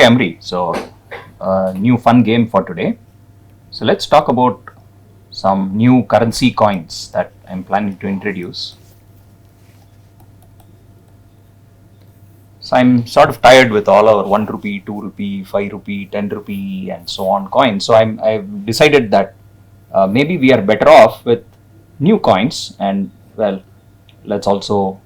Okay, Amri. So, new fun game for today. So, let's talk about some new currency coins that I'm planning to introduce. So, I'm sort of tired with all our 1 rupee, 2 rupee, 5 rupee, 10 rupee, and so on coins. So, I've decided that maybe we are better off with new coins, and well, let's also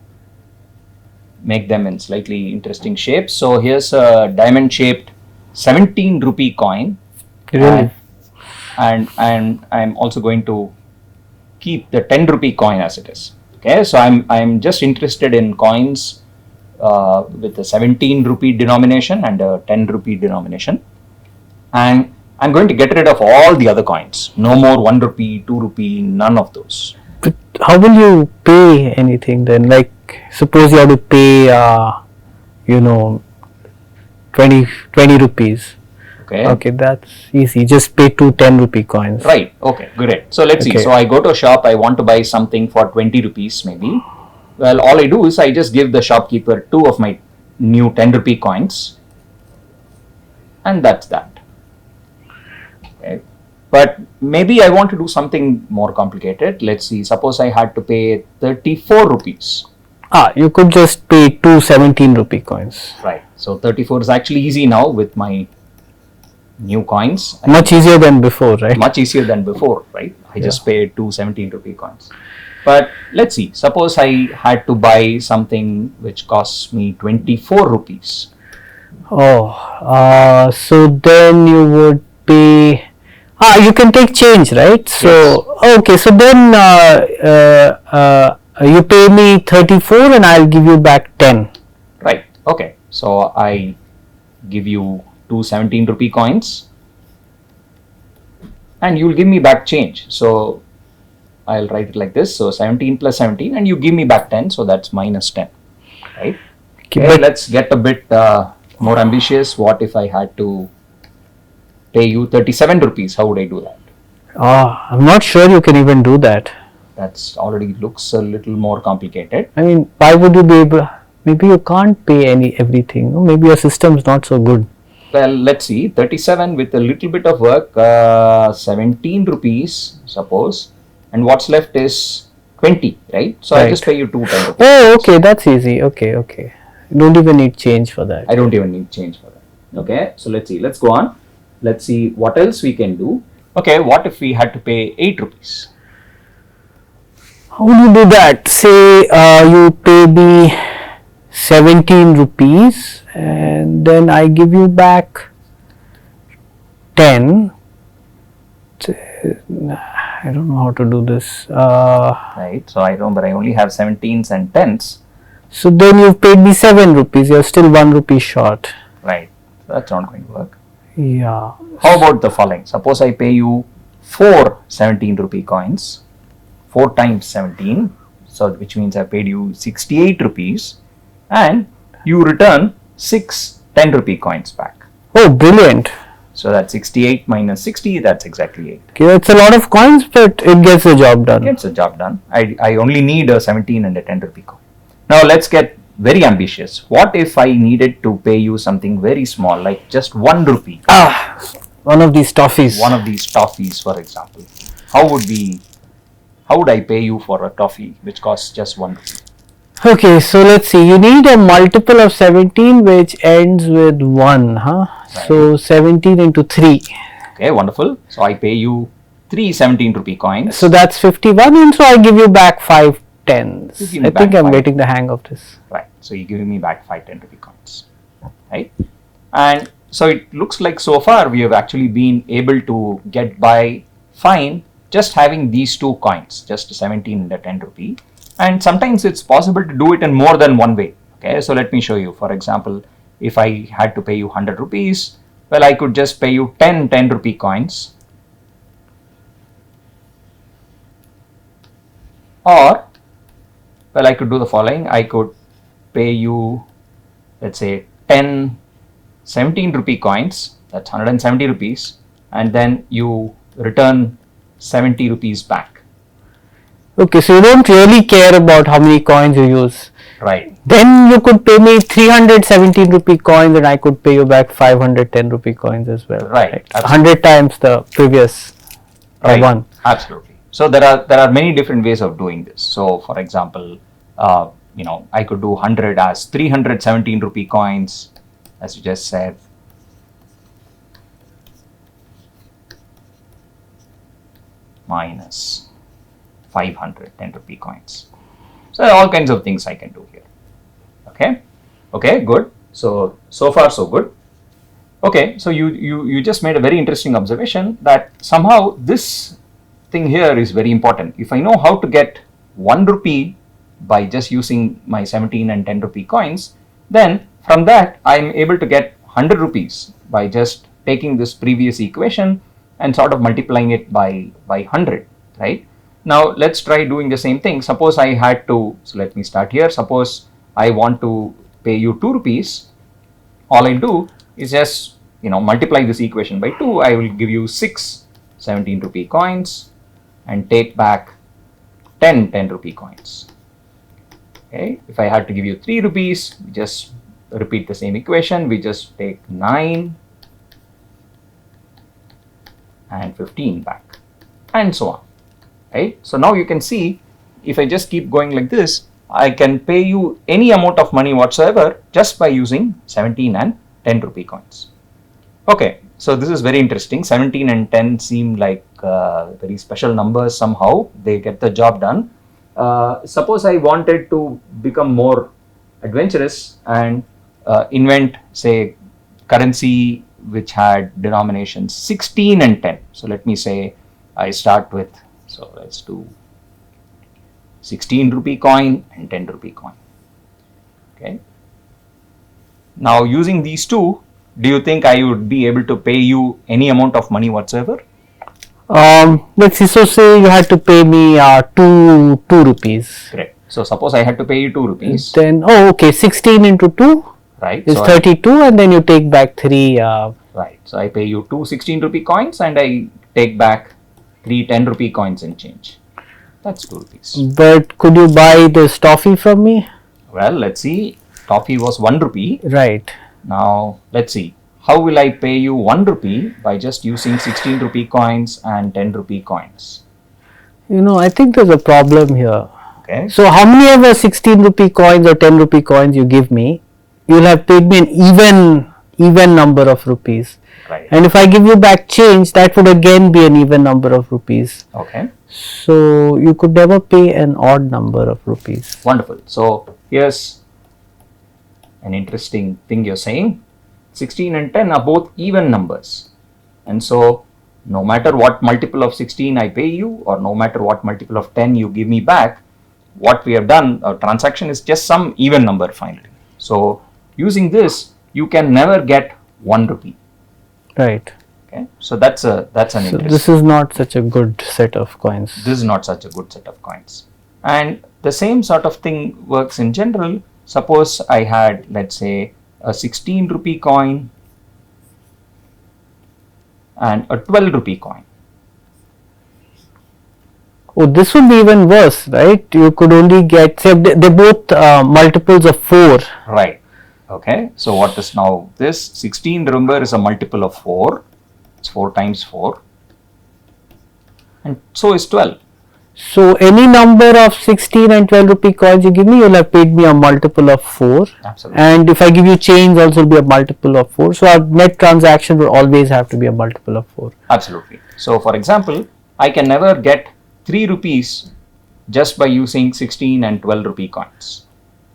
make them in slightly interesting shapes. So here's a diamond shaped 17 rupee coin. Really? And I'm also going to keep the 10 rupee coin as it is. Okay, so I'm just interested in coins with a 17 rupee denomination and a 10 rupee denomination. And I'm going to get rid of all the other coins. No more 1 rupee, 2 rupee, none of those. But how will you pay anything then? Like, suppose you have to pay, 20 rupees. Okay, that's easy. Just pay 2 10 rupee coins. Right, okay, great. So let's see. So I go to a shop, I want to buy something for 20 rupees maybe. Well, all I do is I just give the shopkeeper 2 of my new 10 rupee coins. And that's that. Okay. But maybe I want to do something more complicated. Let's see, suppose I had to pay 34 rupees. You could just pay 2 17 rupee coins. Right, so 34 is actually easy now with my new coins. Much easier than before, right? Much easier than before, right? I just paid 2 17 rupee coins. But let's see, suppose I had to buy something which costs me 24 rupees. So then you would pay. You can take change, right? So yes. Okay, so then you pay me 34 and I'll give you back 10. Right, okay. So I give you 2 17 rupee coins and you'll give me back change. So I'll write it like this. So 17 plus 17 and you give me back 10. So that's minus 10, right? Okay, let's get a bit more ambitious. What if I had to pay you 37 rupees? How would I do that? I'm not sure you can even do that. That's already looks a little more complicated. I mean, why would you be able? Maybe you can't pay everything. Maybe your system's not so good. Well, let's see. 37 with a little bit of work, 17 rupees, suppose, and what's left is 20, right? So I just pay you 2 10 rupees. Oh, okay, that's easy. Okay. You don't even need change for that. I don't even need change for that. Okay, so let's see. Let's go on. Let's see what else we can do. Okay, what if we had to pay 8 rupees? How would you do that? Say you pay me 17 rupees and then I give you back 10. I don't know how to do this. Right, so I remember I only have 17s and 10s. So then you've paid me 7 rupees. You're still 1 rupee short. Right, that's not going to work. Yeah. How about the following? Suppose I pay you 4 17 rupee coins. 4 times 17, so which means I paid you 68 rupees and you return 6 10 rupee coins back. Oh, brilliant. So that's 68 minus 60, that's exactly 8. Okay, that's a lot of coins, but it gets the job done. It gets the job done. I only need a 17 and a 10 rupee coin. Now let's get very ambitious. What if I needed to pay you something very small, like just 1 rupee? One of these toffees. One of these toffees, for example. How would I pay you for a toffee which costs just 1 rupee? Okay, so let's see. You need a multiple of 17 which ends with 1, huh? Right. So 17 into 3. Okay, wonderful. So I pay you 3 17 rupee coins. So that's 51 and so I give you back 5 10s. I think I'm getting the hang of this. Right, so you're giving me back 5 10 rupee coins. Right? And so it looks like so far we have actually been able to get by fine just having these 2 coins, just 17 and a 10 rupee. And sometimes it's possible to do it in more than one way. Okay, so let me show you. For example, if I had to pay you 100 rupees, well, I could just pay you 10 10 rupee coins. Or, well, I could do the following. I could pay you, let's say, 10 17 rupee coins, that's 170 rupees, and then you return 70 rupees back. Okay, so you don't really care about how many coins you use. Right. Then you could pay me 317 rupee coins and I could pay you back 510 rupee coins as well. Right. 100 times the previous one. Absolutely. So there are many different ways of doing this. So for example, I could do 100 as 317 rupee coins, as you just said. Minus 510 rupee coins. So there are all kinds of things I can do here. Okay, good. So far so good. Okay, so you just made a very interesting observation that somehow this thing here is very important. If I know how to get 1 rupee by just using my 17 and 10 rupee coins, then from that I am able to get 100 rupees by just taking this previous equation and sort of multiplying it by 100, right? Now let's try doing the same thing. Suppose I had to, so let me start here. Suppose I want to pay you 2 rupees. All I do is just multiply this equation by 2. I will give you 6 17 rupee coins and take back 10 10 rupee coins. Okay, if I had to give you 3 rupees, we just repeat the same equation. We just take 9 and 15 back, and so on. Right? So now you can see, if I just keep going like this, I can pay you any amount of money whatsoever just by using 17 and 10 rupee coins. Okay, so this is very interesting. 17 and 10 seem like very special numbers somehow. They get the job done. Suppose I wanted to become more adventurous and invent, say, currency which had denominations 16 and 10. So let me say I start with, so let's do 16 rupee coin and 10 rupee coin. Okay. Now using these two, do you think I would be able to pay you any amount of money whatsoever? Let's see, so say you had to pay me 2 rupees. Correct. So suppose I had to pay you 2 rupees. Then, okay, 16 into 2 is so 32 and then you take back 3. Right. So I pay you 2 16 rupee coins and I take back 3 10 rupee coins and change. That's 2 rupees. But could you buy this toffee from me? Well, let's see. Toffee was 1 rupee. Right. Now, let's see. How will I pay you 1 rupee by just using 16 rupee coins and 10 rupee coins? I think there's a problem here. Okay. So, how many ever 16 rupee coins or 10 rupee coins you give me, you'll have paid me an even number of rupees. Right. And if I give you back change, that would again be an even number of rupees. Okay. So, you could never pay an odd number of rupees. Wonderful. So, here's an interesting thing you're saying. 16 and 10 are both even numbers. And so, no matter what multiple of 16 I pay you, or no matter what multiple of 10 you give me back, what we have done, a transaction is just some even number finally. So, using this, you can never get 1 rupee. Right. Okay. So that's an interesting. This is not such a good set of coins. This is not such a good set of coins. And the same sort of thing works in general. Suppose I had, let's say, a 16 rupee coin and a 12 rupee coin. Oh, this would be even worse, right? You could only get, say, they're both multiples of 4. Right. Okay. So what is now this? 16, remember, is a multiple of 4. It's 4 times 4. And so is 12. So any number of 16 and 12 rupee coins you give me, you'll have paid me a multiple of 4. Absolutely. And if I give you change, also will be a multiple of 4. So our net transaction will always have to be a multiple of 4. Absolutely. So for example, I can never get 3 rupees just by using 16 and 12 rupee coins.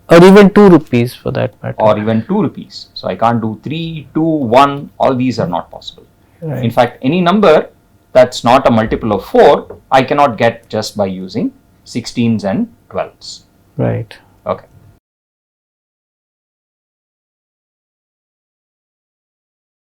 Or even 2 rupees for that matter. Or even 2 rupees. So I can't do 3, 2, 1. All these are not possible. Right. In fact, any number that's not a multiple of 4, I cannot get just by using 16s and 12s. Right.